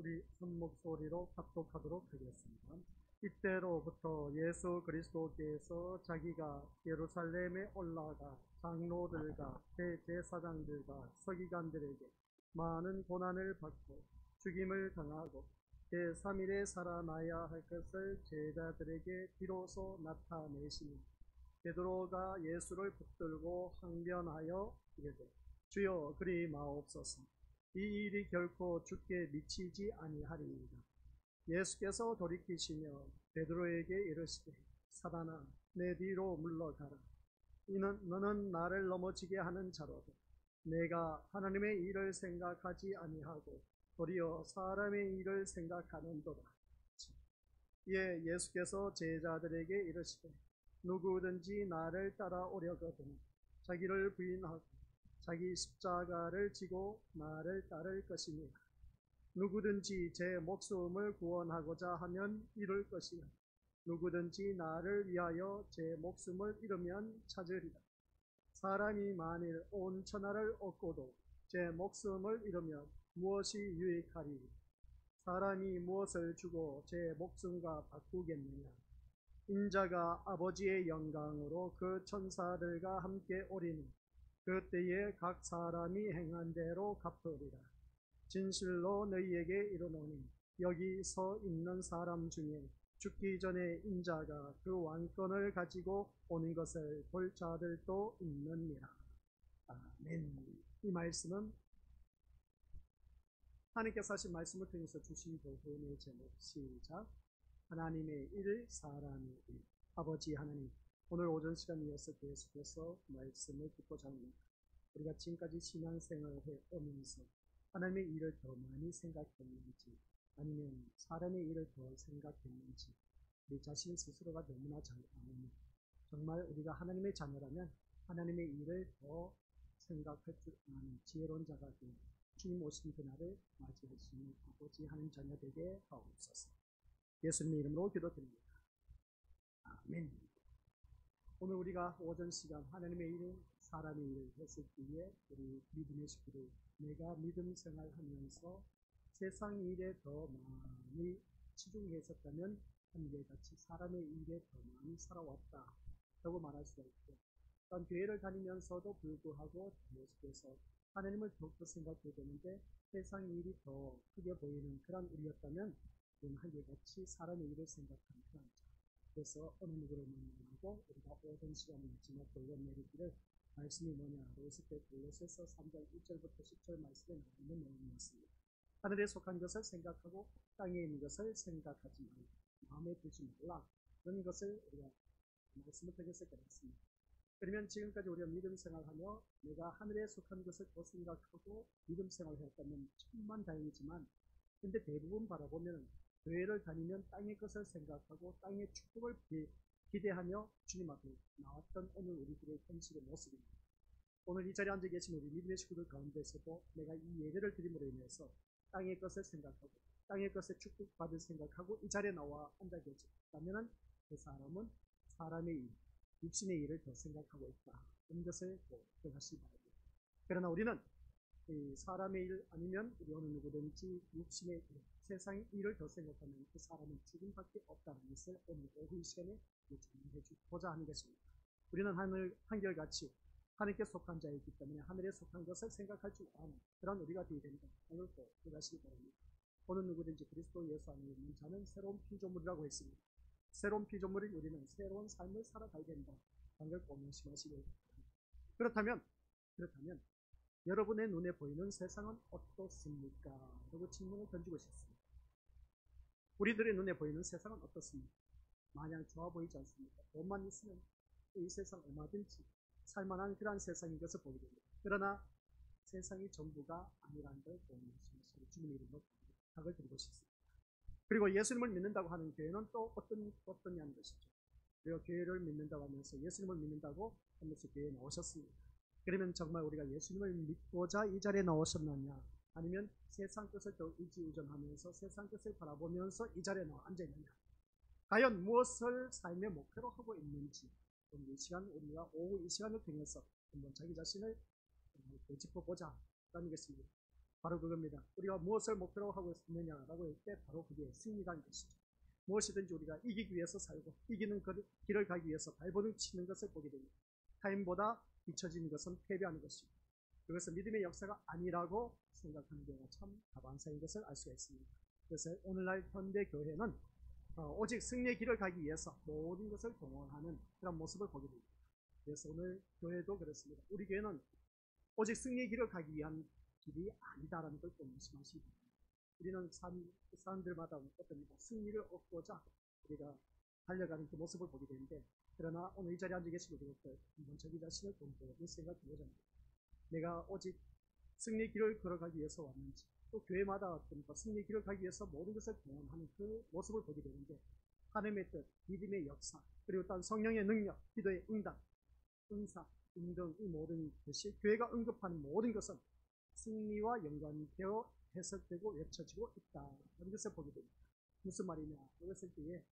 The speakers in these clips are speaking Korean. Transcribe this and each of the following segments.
우리 한 목소리로 합독하도록 하겠습니다. 이때로부터 예수 그리스도께서 자기가 예루살렘에 올라가 장로들과 대제사장들과 서기관들에게 많은 고난을 받고 죽임을 당하고 제3일에 살아나야 할 것을 제자들에게 비로소 나타내시니 베드로가 예수를 붙들고 항변하여 이르되 주여 그리 마옵소서. 이 일이 결코 주께 미치지 아니하리이다. 예수께서 돌이키시며 베드로에게 이르시되 사단아 내 뒤로 물러가라. 너는 나를 넘어지게 하는 자로다. 내가 하나님의 일을 생각하지 아니하고 도리어 사람의 일을 생각하는도다. 이에 예수께서 제자들에게 이르시되 누구든지 나를 따라오려거든 자기를 부인하고 자기 십자가를 지고 나를 따를 것이니라. 누구든지 제 목숨을 구원하고자 하면 잃을 것이요 누구든지 나를 위하여 제 목숨을 잃으면 찾으리라. 사람이 만일 온 천하를 얻고도 제 목숨을 잃으면 무엇이 유익하리요? 사람이 무엇을 주고 제 목숨과 바꾸겠느냐? 인자가 아버지의 영광으로 그 천사들과 함께 오리니 그때에 각 사람이 행한 대로 갚으리라. 진실로 너희에게 이르노니 여기 서 있는 사람 중에 죽기 전에 인자가 그 왕권을 가지고 오는 것을 볼 자들도 있느니라. 아멘. 이 말씀은 하나님께서 하신 말씀을 통해서 주신 교훈의 제목 시작. 하나님의 일, 사람의 일. 아버지 하나님, 오늘 오전 시간 이어서 계속해서 말씀을 듣고자 합니다. 우리가 지금까지 신앙생활을 해오면서 하나님의 일을 더 많이 생각했는지 아니면 사람의 일을 더 생각했는지 우리 자신 스스로가 너무나 잘 아는, 정말 우리가 하나님의 자녀라면 하나님의 일을 더 생각할 줄 아는 지혜로운 자가 되어 주님 오신 그날을 맞이할 수 있는 아버지 하나님 자녀 되게 하옵소서. 예수님의 이름으로 기도드립니다. 아멘. 오늘 우리가 오전 시간 하나님의 일을 사람의 일을 했을 때에 우리 믿음의 식구들, 내가 믿음 생활하면서 세상 일에 더 많이 치중했었다면 한결같이 사람의 일에 더 많이 살아왔다 라고 말할 수가 있고, 또한 교회를 다니면서도 불구하고 계속해서 하나님을 더욱더 생각해야 되는데 세상 일이 더 크게 보이는 그런 우리였다면 우리는 한결같이 사람의 일을 생각하는 그런 자. 그래서 어느 누구를 만나고 우리가 오전 시간에 마지막 결론 내리기를 말씀이 뭐냐 그랬을 때 골로새서 3장 1절부터 10절 말씀에 나오는 내용이었습니다. 하늘에 속한 것을 생각하고 땅에 있는 것을 생각하지 말라. 마음에 두지 말라. 그런 것을 우리가 말씀을 통해서 깨닫습니다. 그러면 지금까지 우리가 믿음 생활하며 내가 하늘에 속한 것을 더 생각하고 믿음 생활을 했다면 천만 다행이지만, 근데 대부분 바라보면 교회를 다니면 땅의 것을 생각하고 땅의 축복을 기대하며 주님 앞에 나왔던 오늘 우리들의 현실의 모습입니다. 오늘 이 자리에 앉아 계신 우리 믿음의 식구들 가운데서도 내가 이 예배를 드림으로 인해서 땅의 것을 생각하고 땅의 것에 축복받을 생각하고 이 자리에 나와 앉아 계셨다면 그 사람은 사람의 일, 육신의 일을 더 생각하고 있다. 이런 것을 기억하시기 바랍니다. 그러나 우리는 이 사람의 일 아니면 우리 어느 누구든지 육신의 일, 세상의 일을 더 생각하면 그 사람은 죽음밖에 없다는 것을 오늘 오후 이 시간에 정리해 주고자 하는 것입니다. 우리는 한결같이 하늘께 속한 자이기 때문에 하늘에 속한 것을 생각할 줄 아는 그런 우리가 되어야 된다. 오늘 또 기억하시기 바랍니다. 어느 누구든지 그리스도 예수 안에 있는 자는 새로운 피조물이라고 했습니다. 새로운 피조물인 우리는 새로운 삶을 살아가야 된다. 그걸 꼭 명심하시기 바랍니다. 그렇다면 여러분의 눈에 보이는 세상은 어떻습니까? 라고 질문을 던지고 싶습니다. 우리들의 눈에 보이는 세상은 어떻습니까? 마냥 좋아 보이지 않습니까? 돈만 있으면 이 세상 얼마든지 살만한 그런 세상인 것을 보게 됩니다. 그러나 세상이 전부가 아니라는 걸 말씀하시고 주님의 이름으로 부탁을 드리고 싶습니다. 그리고 예수님을 믿는다고 하는 교회는 또 어떠냐는 것이죠. 우리가 교회를 믿는다고 하면서 예수님을 믿는다고 하면서 교회에 나오셨습니다. 그러면 정말 우리가 예수님을 믿고자 이 자리에 나오셨느냐, 아니면 세상 것을 더 의지의존하면서 세상 것을 바라보면서 이 자리에 나와 앉아있느냐, 과연 무엇을 삶의 목표로 하고 있는지 이 시간 우리가 오후 이 시간을 통해서 한번 자기 자신을 되짚어보자 라는 것입니다. 바로 그겁니다. 우리가 무엇을 목표로 하고 있느냐라고 할 때 바로 그게 승리라는 것이죠. 무엇이든지 우리가 이기기 위해서 살고 이기는 길을 가기 위해서 발버둥 치는 것을 보게 됩니다. 타인보다 뒤처지는 것은 패배하는 것이고 그것은 믿음의 역사가 아니라고 생각하는 경우가 참 다반사인 것을 알 수가 있습니다. 그래서 오늘날 현대 교회는 오직 승리의 길을 가기 위해서 모든 것을 동원하는 그런 모습을 보게 됩니다. 그래서 오늘 교회도 그렇습니다. 우리 교회는 오직 승리의 길을 가기 위한 길이 아니다라는 걸 꼭 말씀하시기 바랍니다. 우리는 사람들마다 어떻습니까? 승리를 얻고자 우리가 달려가는 그 모습을 보게 되는데 그러나 오늘 이 자리에 앉아 계신 우리들 한번 자기 자신을 본보고 생각해보자. 내가 오직 승리의 길을 걸어가기 위해서 왔는지 또 교회마다 어떤 승리의 길을 가기 위해서 모든 것을 동원하는 그 모습을 보게 되는데 하나님의 뜻, 믿음의 역사, 그리고 또 성령의 능력, 기도의 응답, 은사 등등 이 모든 것이 교회가 언급하는 모든 것은 승리와 연관되어 해석되고 외쳐지고 있다는 것을 보게 됩니다. 무슨 말이냐? 그것을 때에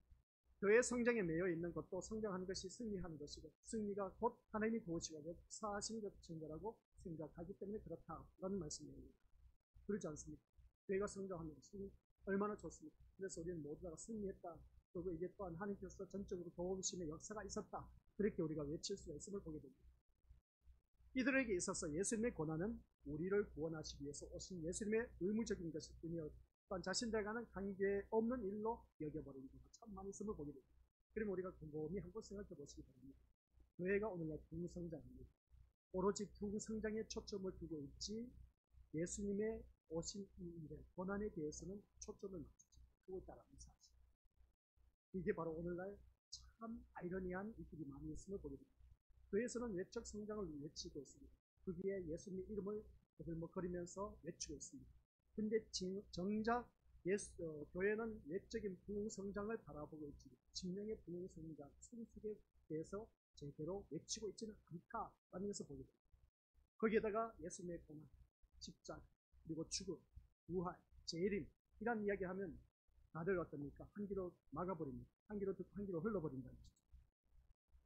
교회 성장에 매여 있는 것도 성장하는 것이 승리하는 것이고 승리가 곧 하나님이 도우시고 사하신 것인 거라고 생각하기 때문에 그렇다라는 말씀입니다. 그렇지 않습니까? 교회가 성장하는 것은 얼마나 좋습니까? 그래서 우리는 모두 다 승리했다. 그리고 이게 또한 하나님께서 전적으로 도우심의 역사가 있었다. 그렇게 우리가 외칠 수가 있음을 보게 됩니다. 이들에게 있어서 예수님의 고난은 우리를 구원하시기 위해서 오신 예수님의 의무적인 것일 뿐이요 또한 자신들과는 관계없는 일로 여겨버리는 경우가 참 많이 있음을 보게 됩니다. 그러면 우리가 곰곰이 한번 생각해 보시기 바랍니다. 교회가 오늘날 부흥성장입니다. 오로지 부흥성장에 초점을 두고 있지 예수님의 오신 이 일에 고난에 대해서는 초점을 맞추지 못하고 있다는 사실. 이게 바로 오늘날 참 아이러니한 일들이 많이 있음을 보게 됩니다. 교회에서는 외적 성장을 외치고 있습니다. 거기에 예수님의 이름을 거들먹거리면서 외치고 있습니다. 근데 정작 교회는 외적인 부흥성장을 바라보고 있지 진정의 부흥성장, 성숙에 대해서 제대로 외치고 있지는 않다라는 것을 보게 됩니다. 거기에다가 예수님의 고난, 십자가, 그리고 죽음, 부활, 재림 이런 이야기하면 다들 어떻습니까? 한 귀로 막아버립니다. 한 귀로 듣고 한 귀로 흘러버린다는 것이죠.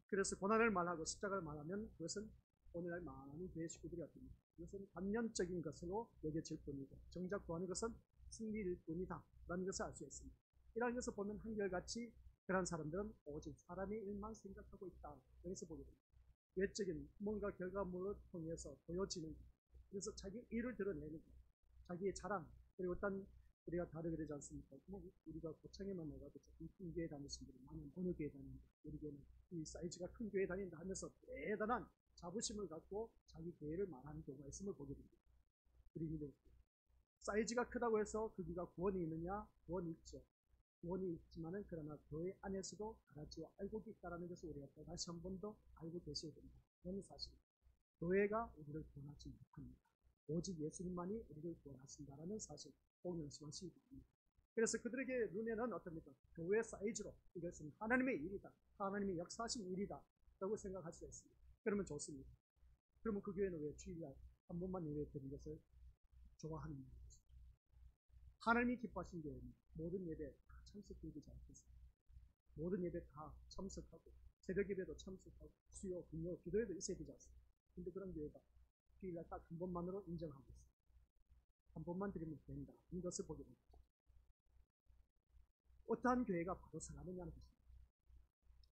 그래서 고난을 말하고 십자가를 말하면 그것은 오늘날 많은 교회 식구들이 어떻습니까? 그것은 단면적인 것으로 여겨질 뿐이고 정작 구하는 것은 승리일 뿐이다 라는 것을 알 수 있습니다. 이런 것을 보면 한결같이 그런 사람들은 오직 사람의 일만 생각하고 있다. 여기서 보게 됩니다. 외적인 뭔가 결과물을 통해서 보여지는 것, 그래서 자기 일을 드러내는 것, 자기의 자랑, 그리고 일단 우리가 다르게 그러지 않습니까? 우리가 고창에만 나가도 조금 큰 교회 다니신 분이 나는 어느 교회 다닌다. 우리 교회는 이 사이즈가 큰 교회 다닌다 하면서 대단한 자부심을 갖고 자기 교회를 말하는 경우가 있음을 보게 됩니다. 우리 사이즈가 크다고 해서 거기가 구원이 있느냐? 구원이 있죠. 구원이 있지만은 그러나 교회 안에서도 가라지와 알곡이 있다는 것을 우리가 또 다시 한 번 더 알고 계셔야 됩니다. 그런 사실. 교회가 우리를 구원하지 못합니다. 오직 예수님만이 우리를 구원하신다는 사실 꼭 명심하시기 바랍니다. 그래서 그들에게 눈에는 어떻습니까? 교회 사이즈로 이것은 하나님의 일이다. 하나님의 역사하신 일이다. 라고 생각할 수가 있습니다. 그러면 좋습니다. 그러면 그 교회는 왜 주일날 한 번만 예배드리는 것을 좋아하는 것이죠? 하나님이 기뻐하신 교회는 모든 예배 다 참석되지 않겠습니다. 모든 예배 다 참석하고 새벽 예배도 참석하고 수요, 금요, 기도회도 있어야 되지 않습니까? 근데 그런 교회가 주일날 딱 한 번만으로 인정하고 있습니다. 한 번만 드리면 된다. 이것을 보게 됩니다. 어떠한 교회가 바로 살아느냐는 것입니다.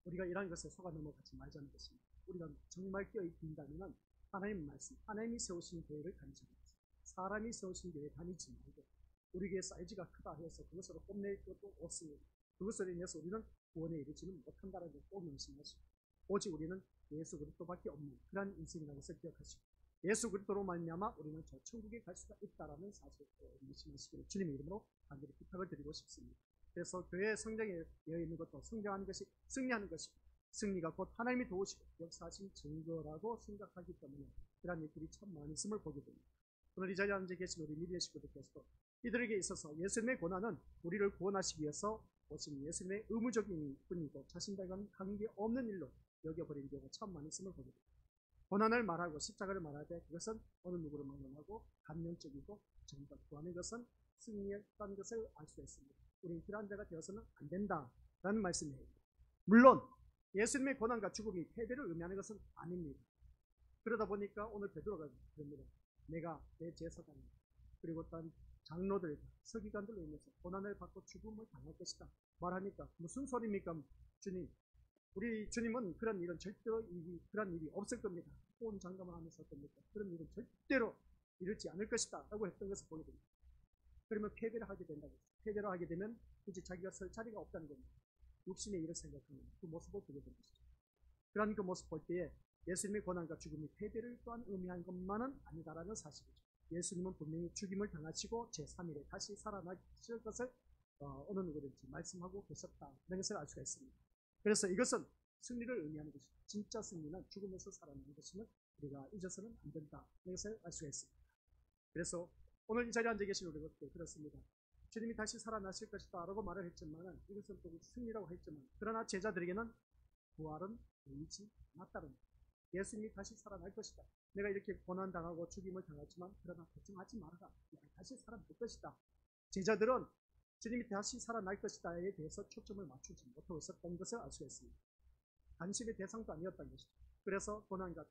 우리가 이러한 것에 속아 넘어가지 말자는 것입니다. 우리가 정말 깨어있다면 하나님 말씀, 하나님이 세우신 교회를 다니지 않습니다. 사람이 세우신 교회 다니지 말고 우리 교회 사이즈가 크다 해서 그것으로 뽐낼 것도 없습니다. 그것으로 인해서 우리는 구원에 이르지는 못한다는 것을 꼭 명심하시고 오직 우리는 예수 그리스도밖에 없는 그런 인생이라는 것을 기억하시고 예수 그리스도로 말미암아 우리는 저 천국에 갈 수가 있다라는 사실을 명심하시기를 주님의 이름으로 간절히 부탁을 드리고 싶습니다. 그래서 교회의 성장에 되어 있는 것도 성장하는 것이 승리하는 것이고 승리가 곧 하나님이 도우시고 역사하신 증거라고 생각하기 때문에 그런 일들이 참 많이 있음을 보게 됩니다. 오늘 이 자리에 앉아 계신 우리 미디어 식구들께서도 이들에게 있어서 예수님의 고난은 우리를 구원하시기 위해서 오신 예수님의 의무적인 뿐이고 자신들과는 관계없는 일로 여겨버리는 경우가 참 많이 있음을 보게 됩니다. 고난을 말하고 십자가를 말하되 그것은 어느 누구를 말하고 감면적이고 정작 구하는 것은 승리했다는 것을 알 수가 있습니다. 우리는 그러한 자가 되어서는 안 된다라는 말씀이에요. 물론 예수님의 고난과 죽음이 패배를 의미하는 것은 아닙니다. 그러다 보니까 오늘 베드로가 그럽니다. 내가 내 제사장이다. 그리고 또한 장로들, 서기관들로 인해서 고난을 받고 죽음을 당할 것이다 말하니까 무슨 소리입니까? 주님, 우리 주님은 그런 일은 절대로 그런 일이 없을 겁니다. 온 장담을 하면서 겁니다. 그런 일은 절대로 이르지 않을 것이다 라고 했던 것을 보게 됩니다. 그러면 패배를 하게 된다고 했죠. 패배를 하게 되면 이제 자기가 설 자리가 없다는 겁니다. 육신의 일을 생각하는 그 모습을 보게 된 것이죠. 그런 그 모습 볼 때에 예수님의 고난과 죽음이 패배를 또한 의미한 것만은 아니다라는 사실이죠. 예수님은 분명히 죽임을 당하시고 제3일에 다시 살아나실 것을 어느 누구든지 말씀하고 계셨다는 것을 알 수가 있습니다. 그래서 이것은 승리를 의미하는 것이죠. 진짜 승리는 죽음에서 살아나는 것임을 우리가 잊어서는 안 된다는 것을 알 수가 있습니다. 그래서 오늘 이 자리에 앉아 계신 우리들도 그렇습니다. 주님이 다시 살아나실 것이다 라고 말을 했지만 이것은 또 승리라고 했지만 그러나 제자들에게는 부활은 보이지 않았다는 거예요. 예수님이 다시 살아날 것이다. 내가 이렇게 고난당하고 죽임을 당하지만 그러나 걱정하지 말아라. 내가 다시 살아날 것이다. 제자들은 주님이 다시 살아날 것이다에 대해서 초점을 맞추지 못하고 있었던 것을 알 수가 있습니다. 관심의 대상도 아니었던 것이죠. 그래서 고난과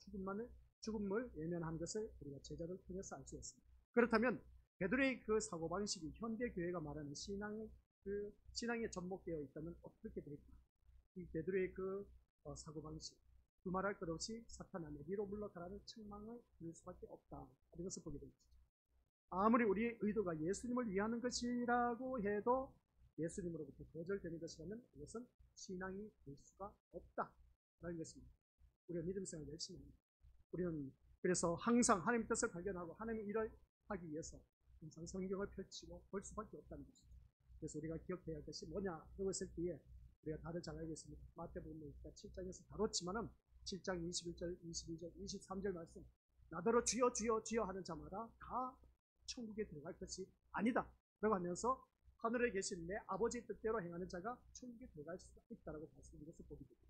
죽음을 외면한 것을 우리가 제자들 통해서 알 수 있습니다. 그렇다면 베드로의 그 사고방식이 현대교회가 말하는 신앙에 접목되어 있다면 어떻게 될까? 이 베드로의 그 사고방식, 두말할 것 없이 사탄아 내리로 물러가라는 책망을 들을 수밖에 없다. 이런 것을 보게 됩니다. 아무리 우리의 의도가 예수님을 위하는 것이라고 해도 예수님으로부터 거절되는 것이라면 이것은 신앙이 될 수가 없다라는 것입니다. 우리가 믿음 생활을 열심히 합니다. 우리는 그래서 항상 하나님의 뜻을 발견하고 하나님의 일을 하기 위해서 항상 성경을 펼치고 볼 수밖에 없다는 것이죠. 그래서 우리가 기억해야 할 것이 뭐냐라고 했을 때에 우리가 다들 잘 알고 있습니다. 마태복음 7장에서 다뤘지만은 7장 21절, 22절, 23절 말씀 나더러 주여 주여 주여 하는 자마다 다 천국에 들어갈 것이 아니다 라고 하면서 하늘에 계신 내 아버지의 뜻대로 행하는 자가 천국에 들어갈 수 있다라고 말씀드린 것을 보게 됩니다.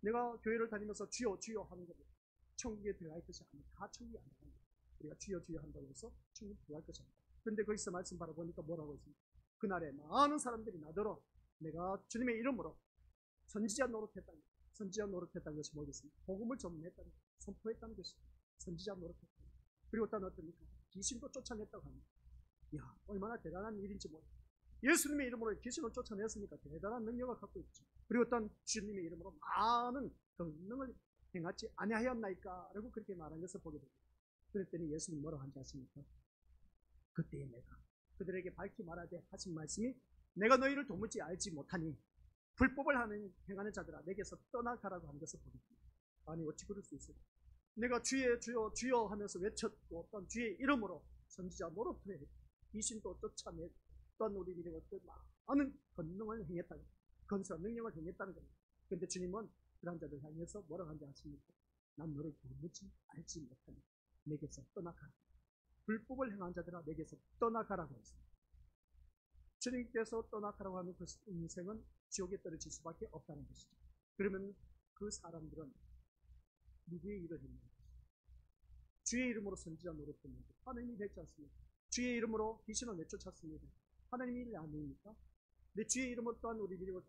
내가 교회를 다니면서 주여 주여 하는 겁니다. 천국에 들어갈 것이 아니다. 다 천국에 안 들어갑니다. 우리가 주여 주여 한다고 해서 천국에 들어갈 것이 아니다. 그런데 거기서 말씀 바라보니까 뭐라고 했습니까? 그날에 많은 사람들이 나더러 내가 주님의 이름으로 선지자 노릇했다는 것. 선지자 노릇했다는 것이 뭐겠습니까? 복음을 전문했다는 것, 선포했다는 것입니다. 선지자 노릇했다는 것. 그리고 또 어떻습니까? 귀신도 쫓아냈다고 합니다. 이야, 얼마나 대단한 일인지 모르겠어요. 예수님의 이름으로 귀신을 쫓아냈으니까 대단한 능력을 갖고 있죠. 그리고 또 주님의 이름으로 많은 능력을 행하지 아니하였나이까 라고 그렇게 말한 것을 보게 됩니다. 그랬더니 예수님 뭐라고 한지 아십니까? 그때에 내가 그들에게 밝히 말하되 하신 말씀이 내가 너희를 도무지 알지 못하니 불법을 행하는 자들아 내게서 떠나가라고 한 것을 보게 됩니다. 아니 어찌 그럴 수 있을까? 내가 주의 주여 주여 하면서 외쳤고 어떤 주의 이름으로 선지자 노릇을 귀신도 쫓아내 어떤 우리 믿음의 어떤 많은 권능을 행했다는 건설한 능력을 행했다는 겁니다. 그런데 주님은 그런 자들 향해서 뭐라고 하는지 아십니까? 난 너를 도무지 알지 못하니 내게서 떠나가라. 불법을 행한 자들아 내게서 떠나가라고 했습니다. 주님께서 떠나가라고 하는 그 인생은 지옥에 떨어질 수밖에 없다는 것이죠. 그러면 그 사람들은 누구의 일을 했는가? 주의 이름으로 선지자 노릇했는데 하나님이 되지 않습니까? 주의 이름으로 귀신을 내쫓았습니다. 하나님의 일 아닙니까? 내 주의 이름으로 또한 우리 믿음을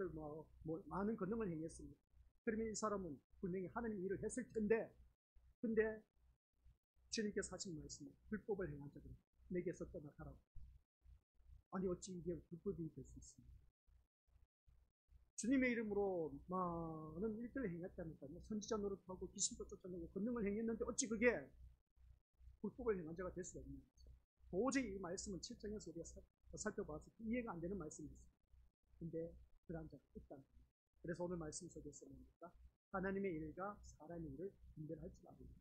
많은 권능을 행했습니다. 그러면 이 사람은 분명히 하나님의 일을 했을 텐데 근데 주님께서 하신 말씀이 불법을 행한 자들 내게서 떠나가라고. 아니 어찌 이게 불법이 될 수 있습니까? 주님의 이름으로 많은 일들을 행했다니까요. 선지자 노릇하고 귀신도 쫓아내고 권능을 행했는데 어찌 그게 불법을 행한 자가 될 수가 있는 거죠. 도저히 이 말씀은 7장에서 우리가 살펴봐서 이해가 안 되는 말씀이었어요. 근데 그런 자가 있다는 거예요. 그래서 오늘 말씀 속에서 뭡니까? 하나님의 일과 사람의 일을 분별할 줄 압니다.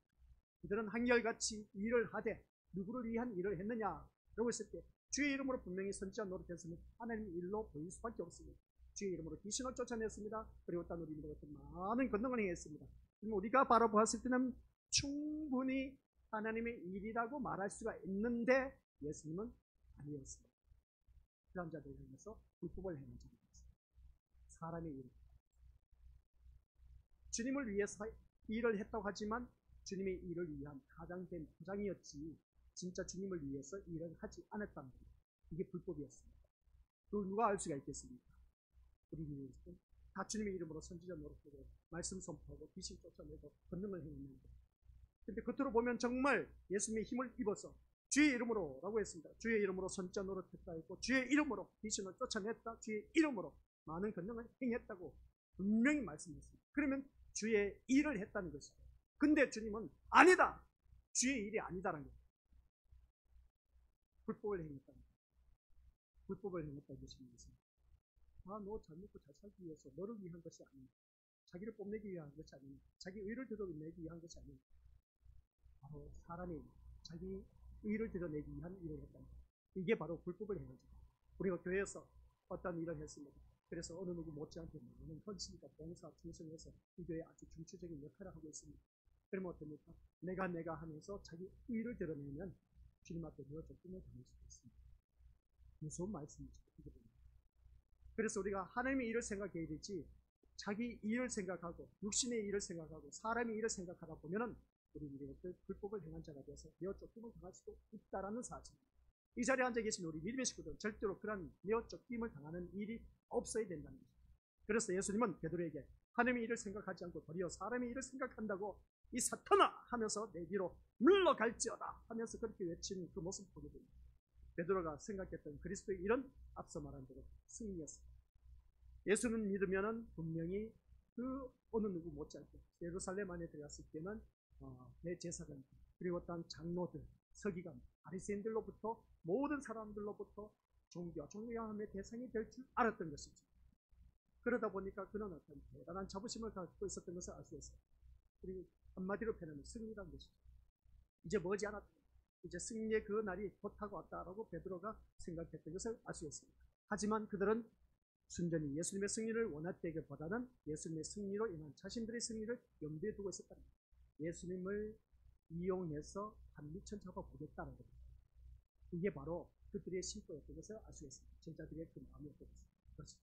그들은 한결같이 일을 하되 누구를 위한 일을 했느냐라고 했을 때 주의 이름으로 분명히 선지자 노릇했으면 하나님의 일로 보일 수밖에 없습니다. 주의 이름으로 귀신을 쫓아냈습니다. 그리고 또 우리 믿음으로 많은 권능을 행했습니다. 그럼 우리가 바라보았을 때는 충분히 하나님의 일이라고 말할 수가 있는데 예수님은 아니었습니다. 그런 자들을 향해서 불법을 행한 자들이었습니다. 사람의 일. 주님을 위해서 일을 했다고 하지만 주님의 일을 위한 가장된 포장이었지 진짜 주님을 위해서 일을 하지 않았다는 겁니다. 이게 불법이었습니다. 그걸 누가 알 수가 있겠습니까? 우리 믿음은 다 주님의 이름으로 선지자 노릇하고 말씀 선포하고 귀신 쫓아내고 권능을 행했는데 근데 겉으로 보면 정말 예수님의 힘을 입어서 주의 이름으로 라고 했습니다. 주의 이름으로 선자 노릇했다 했고, 주의 이름으로 귀신을 쫓아냈다, 주의 이름으로 많은 권능을 행했다고 분명히 말씀했습니다. 그러면 주의 일을 했다는 것이죠. 근데 주님은 아니다, 주의 일이 아니다라는 거예요. 불법을 행했다는 거예요. 불법을 행했다는 것입니다. 너 잘 먹고 잘 살기 위해서 너를 위한 것이 아닙니다. 자기를 뽐내기 위한 것이 아닙니다. 자기 의를 드러내기 위한 것이 아닙니다. 바로 사람이 자기 의를 드러내기 위한 일을 했다. 이게 바로 불법을 행한 거죠. 우리가 교회에서 어떤 일을 했습니다. 그래서 어느 누구 못지않게 많은 헌신과 봉사, 충성해서 이 교회에 아주 중추적인 역할을 하고 있습니다. 그러면 어떻습니까? 내가 하면서 자기 의를 드러내면 주님 앞에 내어 쫓김을 당할 수도 있습니다. 무서운 말씀이죠. 그래서 우리가 하나님의 일을 생각해야 되지, 자기 일을 생각하고 육신의 일을 생각하고 사람의 일을 생각하다 보면은 우리들이 불법을 행한 자가 되어서 내어 쫓김을 당할 수도 있다라는 사실입니다. 이 자리에 앉아 계신 우리 믿음의 식구들은 절대로 그런 내어 쫓김을 당하는 일이 없어야 된다는 것입니다. 그래서 예수님은 베드로에게 하나님의 일을 생각하지 않고 도리어 사람의 일을 생각한다고 이 사탄아 하면서 내 뒤로 물러갈지어다 하면서 그렇게 외친 그 모습을 보게 됩니다. 베드로가 생각했던 그리스도의 일은 앞서 말한 대로 승리였습니다. 예수는 믿으면은 분명히 그 어느 누구 못지않게 예루살렘 안에 들어갔을 때는 대제사장 그리고 어떤 장로들, 서기관, 바리새인들로부터 모든 사람들로부터 존경함의 대상이 될 줄 알았던 것이죠. 그러다 보니까 그는 어떤 대단한 자부심을 갖고 있었던 것을 알 수 있어요. 그리고 한마디로 표현하면 승리란 것이죠. 이제 머지않았다. 이제 승리의 그 날이 곧하고 왔다라고 베드로가 생각했던 것을 알 수 있습니다. 하지만 그들은 순전히 예수님의 승리를 원했다기보다는 예수님의 승리로 인한 자신들의 승리를 염두에 두고 있었다는 겁니다. 예수님을 이용해서 한 미천 잡아보겠다는 겁니다. 이게 바로 그들의 심보였던 것을 알 수 있습니다. 진짜들의 그 마음이었던 것이죠.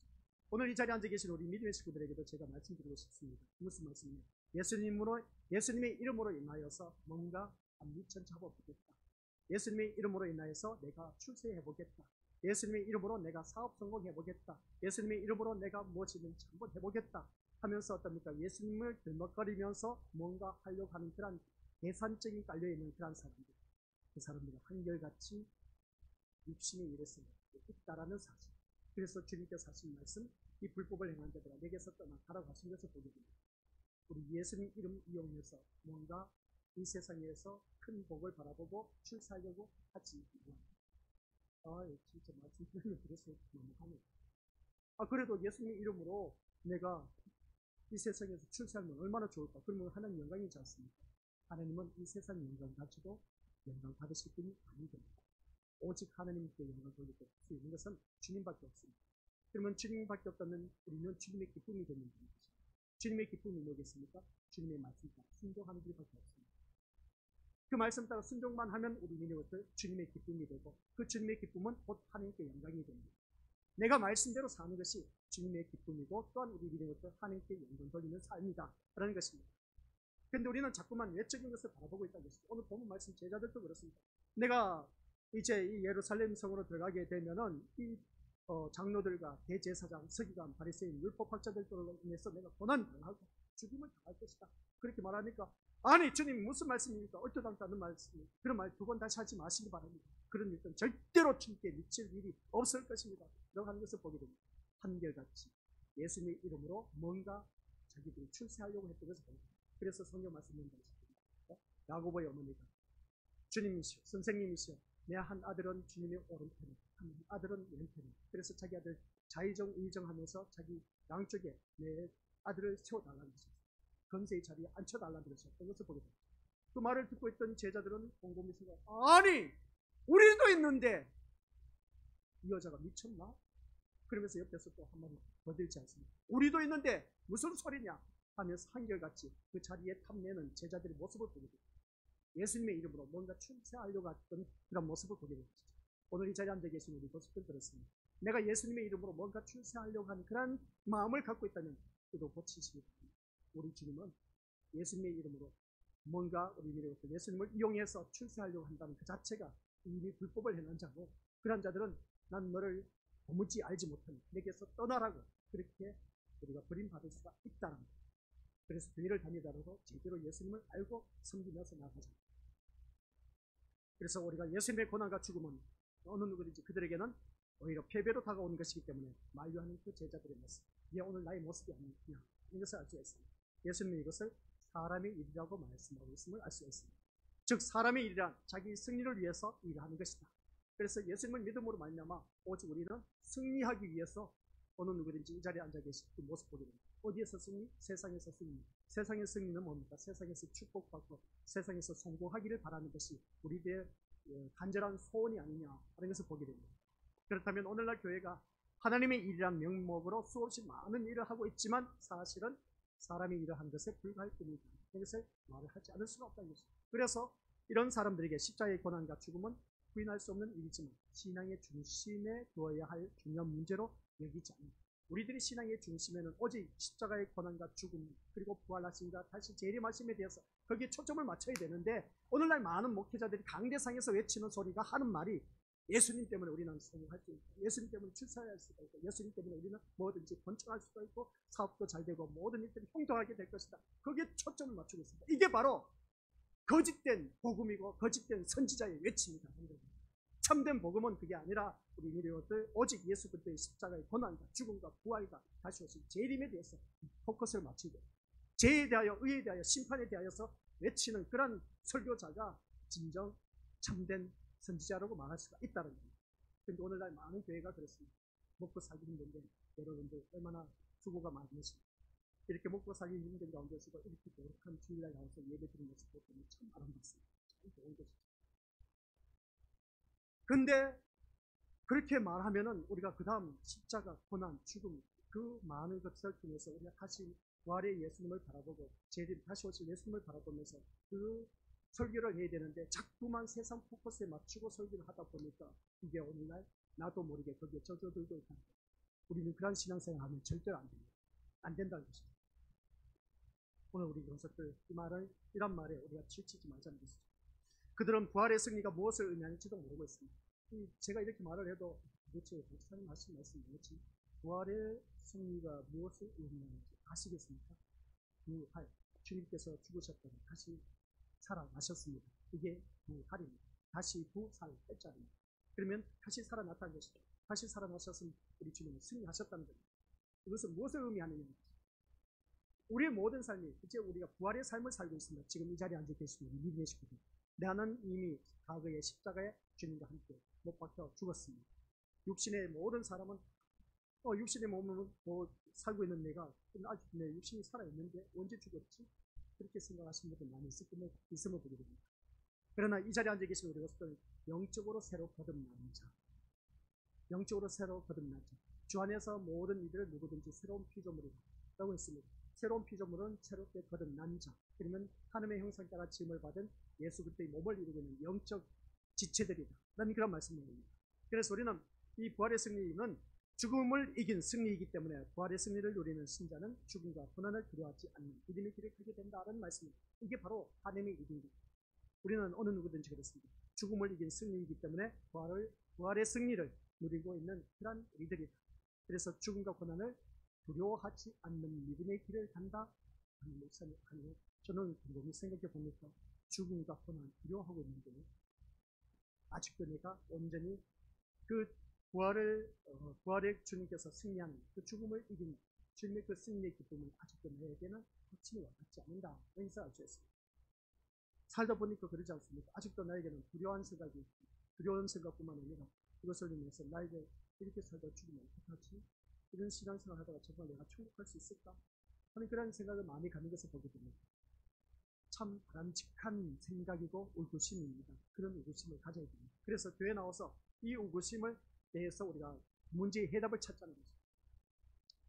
오늘 이 자리에 앉아 계신 우리 믿음의 식구들에게도 제가 말씀드리고 싶습니다. 무슨 말씀이냐? 예수님의 이름으로 인하여서 뭔가 한 미천 잡아보겠다. 예수님의 이름으로 인하여서 내가 출세해보겠다. 예수님의 이름으로 내가 사업 성공해보겠다. 예수님의 이름으로 내가 무엇이든지 한번 해보겠다 하면서 어떻습니까? 예수님을 들먹거리면서 뭔가 하려고 하는 그런 계산적인 깔려있는 그런 사람들, 그 사람들은 한결같이 육신의 일을 생각하고 있다라는 사실. 그래서 주님께서 하신 말씀, 이 불법을 행한 자들아 내게서 떠나가라고 하신 것을 보게 됩니다. 우리 예수님 이름 이용해서 뭔가 이 세상에서 큰 복을 바라보고 출세하려고 하지 말라. 진짜 말씀 들어서 너무 하네요. 그래도 예수님 이름으로 내가 이 세상에서 출세하면 얼마나 좋을까? 그러면 하나님 영광이지 않습니까? 하나님은 이 세상 영광 가지고 영광 받으실 분이 아니됩니다. 오직 하나님께 영광 돌릴 수 있는 것은 주님밖에 없습니다. 그러면 주님밖에 없다면 우리는 주님의 기쁨이 되는 것입니다. 주님의 기쁨이 뭐겠습니까? 주님의 말씀 따라 순종하는 길밖에 없습니다. 그 말씀 따라 순종만 하면 우리 믿음의 주님의 기쁨이 되고, 그 주님의 기쁨은 곧 하나님께 영광이 됩니다. 내가 말씀대로 사는 것이 주님의 기쁨이고, 또한 우리 믿음의 하나님께 영광 돌리는 삶이다 라는 것입니다. 그런데 우리는 자꾸만 외적인 것을 바라보고 있다는 것이죠. 오늘 본문 말씀 제자들도 그렇습니다. 내가 이제 이 예루살렘 성으로 들어가게 되면은 이 장로들과 대제사장, 서기관, 바리새인, 율법학자들로 인해서 내가 고난 당하고 죽임을 당할 것이다. 그렇게 말하니까 아니 주님 무슨 말씀입니까? 얼토당토 않는 말씀입니다. 그런 말 두 번 다시 하지 마시기 바랍니다. 그런 일은 절대로 주님께 미칠 일이 없을 것입니다. 라고 하는 것을 보게 됩니다. 한결같이 예수님의 이름으로 뭔가 자기들이 출세하려고 했던 것을 보게 됩니다. 그래서 성경 말씀을 보겠습니다. 야고보의 어머니가 주님이시여 선생님이시여 내 한 아들은 주님의 오른편에 한 아들은 왼편에, 그래서 자기 아들 자의정 의정하면서 자기 양쪽에 내 아들을 세워달라는 것입니다. 건세의 자리에 앉혀달라는 것이었던 것을 보게 됩니다. 그 말을 듣고 있던 제자들은 곰곰이 생각, 아니 우리도 있는데 이 여자가 미쳤나? 그러면서 옆에서 또 한마디 거들지 않습니다. 우리도 있는데 무슨 소리냐 하면서 한결같이 그 자리에 탐내는 제자들의 모습을 보게 됩니다. 예수님의 이름으로 뭔가 출세하려고 했던 그런 모습을 보게 됩니다. 오늘 이 자리에 앉아 계신 우리 모습들 그렇습니다. 내가 예수님의 이름으로 뭔가 출세하려고 하는 그런 마음을 갖고 있다면 그도 고치시기 바랍니다. 우리 주님은 예수님의 이름으로 뭔가 우리 믿음으로 예수님을 이용해서 출세하려고 한다는 그 자체가 이미 불법을 행한 자고, 그런 자들은 난 너를 도무지 알지 못하니 내게서 떠나라고 그렇게 우리가 버림받을 수가 있다는 거예요. 그래서 교회를 다니더라도 제대로 예수님을 알고 섬기면서 나가자. 그래서 우리가 예수님의 고난과 죽음은 어느 누구든지 그들에게는 오히려 패배로 다가오는 것이기 때문에 만류하는 그 제자들의 모습, 이게 오늘 나의 모습이 아니냐, 이것을 알 수가 있습니다. 예수님이 이것을 사람의 일이라고 말씀하고 있음을 알 수가 있습니다. 즉 사람의 일이란 자기 승리를 위해서 일하는 것이다. 그래서 예수님을 믿음으로 말미암아 오직 우리는 승리하기 위해서 어느 누구든지 이 자리에 앉아 계신 그 모습 보게 됩니다. 어디에서 승리? 세상에서 승리. 세상의 승리는 뭡니까? 세상에서 축복받고 세상에서 성공하기를 바라는 것이 우리들의 간절한 소원이 아니냐 하는 것을 보게 됩니다. 그렇다면 오늘날 교회가 하나님의 일이란 명목으로 수없이 많은 일을 하고 있지만 사실은 사람의 일을 한 것에 불과할 뿐이다. 이것을 말을 하지 않을 수가 없다는 것입니다. 그래서 이런 사람들에게 십자가의 고난과 죽음은 부인할 수 없는 일이지만 신앙의 중심에 두어야 할 중요한 문제로 여기지 않는다. 우리들이 신앙의 중심에는 오직 십자가의 고난과 죽음 그리고 부활하심과 다시 재림하심에 대해서 거기에 초점을 맞춰야 되는데 오늘날 많은 목회자들이 강대상에서 외치는 소리가 하는 말이 예수님 때문에 우리는 성공할 수 있고 예수님 때문에 출세할 수가 있고 예수님 때문에 우리는 뭐든지 번창할 수가 있고 사업도 잘 되고 모든 일들이 형통하게 될 것이다. 거기에 초점을 맞추고 있습니다. 이게 바로 거짓된 복음이고 거짓된 선지자의 외침이다. 참된 복음은 그게 아니라 우리 믿음들 오직 예수 그리스도의 십자가의 고난과 죽음과 부활과 다시 오신 재림에 대해서 포커스를 맞추고 죄에 대하여 의에 대하여 심판에 대하여서 외치는 그런 설교자가 진정 참된 선지자라고 말할 수가 있다는 겁니다. 그런데 오늘날 많은 교회가 그렇습니다. 먹고 살기 힘든데 여러분들 얼마나 수고가 많으십니까? 이렇게 먹고 살기 힘든 가운데서도 이렇게 거룩한 주일날 나와서 예배드리는 모습을 보면 참 아름답습니다. 참 좋은 것이죠. 근데 그렇게 말하면은 우리가 그 다음 십자가, 고난, 죽음 그 많은 것을 통해서 우리가 다시 부활의 예수님을 바라보고 재림 다시 오실 예수님을 바라보면서 그 설교를 해야 되는데 자꾸만 세상 포커스에 맞추고 설교를 하다 보니까 이게 오늘날 나도 모르게 거기에 젖어들고 있다. 우리는 그런 신앙생활 하면 절대로 안 됩니다. 안 된다는 것입니다. 오늘 우리 교사들 이런 말에 우리가 치우치지 말자는 것이죠. 그들은 부활의 승리가 무엇을 의미하는지도 모르고 있습니다. 제가 이렇게 말을 해도 도대체 목사님 하신 말씀 뭐지? 부활의 승리가 무엇을 의미하는지 아시겠습니까? 부활, 주님께서 죽으셨다가 다시 살아나셨습니다. 이게 부활입니다. 다시 부살 했자입니다. 그러면 다시 살아났다는 것이죠. 다시 살아나셨으면 우리 주님은 승리하셨다는 겁니다. 이것은 무엇을 의미하느냐? 우리의 모든 삶이 이제 우리가 부활의 삶을 살고 있습니다. 지금 이 자리에 앉아 계시는 믿음의 식구들. 나는 이미 과거의 십자가에 주님과 함께 못 박혀 죽었습니다. 육신의 모든 사람은 육신의 몸을 살고 있는 내가 아직 내 육신이 살아있는데 언제 죽었지? 그렇게 생각하시는 분들 많이 있음을 보게 됩니다. 그러나 이 자리에 앉아 계신 우리 것들은 영적으로 새로 거듭난 자, 영적으로 새로 거듭난 자, 주 안에서 모든 이들을 누구든지 새로운 피조물이라고 했습니다. 새로운 피조물은 새롭게 거듭난 자, 그러면 하나님의 형상 따라 지음을 받은 예수 그리스도의 몸을 이루고 있는 영적 지체들이다 라는 그런 말씀입니다. 그래서 우리는 이 부활의 승리는 죽음을 이긴 승리이기 때문에 부활의 승리를 누리는 신자는 죽음과 고난을 두려워하지 않는 믿음의 길을 가게 된다는 말씀입니다. 이게 바로 하나님의 일입니다. 우리는 어느 누구든지 그렇습니다. 죽음을 이긴 승리이기 때문에 부활의 승리를 누리고 있는 그런 우리들이다. 그래서 죽음과 고난을 두려워하지 않는 믿음의 길을 간다 하는 목사님 아니요. 저는 곰곰이 생각해 보니까 죽음과 고난 두려워하고 있는데 아직도 내가 온전히 그 부활의 주님께서 승리하는 그 죽음을 이긴 주님의 그 승리의 기쁨을 아직도 내게는 확신이 와닿지 않는다. 인사 알 수 있습니다. 살다 보니까 그러지 않습니까? 아직도 나에게는 두려운 생각뿐만 아니라 그것을 위해서 나에게 이렇게 살다 죽으면 어떡하지? 이런 신앙생활 하다가 정말 내가 천국 갈 수 있을까? 하는 그런 생각을 많이 가는 것을 보게 됩니다. 참 바람직한 생각이고 의구심입니다. 그런 의구심을 가져야 됩니다. 그래서 교회 나와서 이 의구심을 대해서 우리가 문제의 해답을 찾자는 것입니다.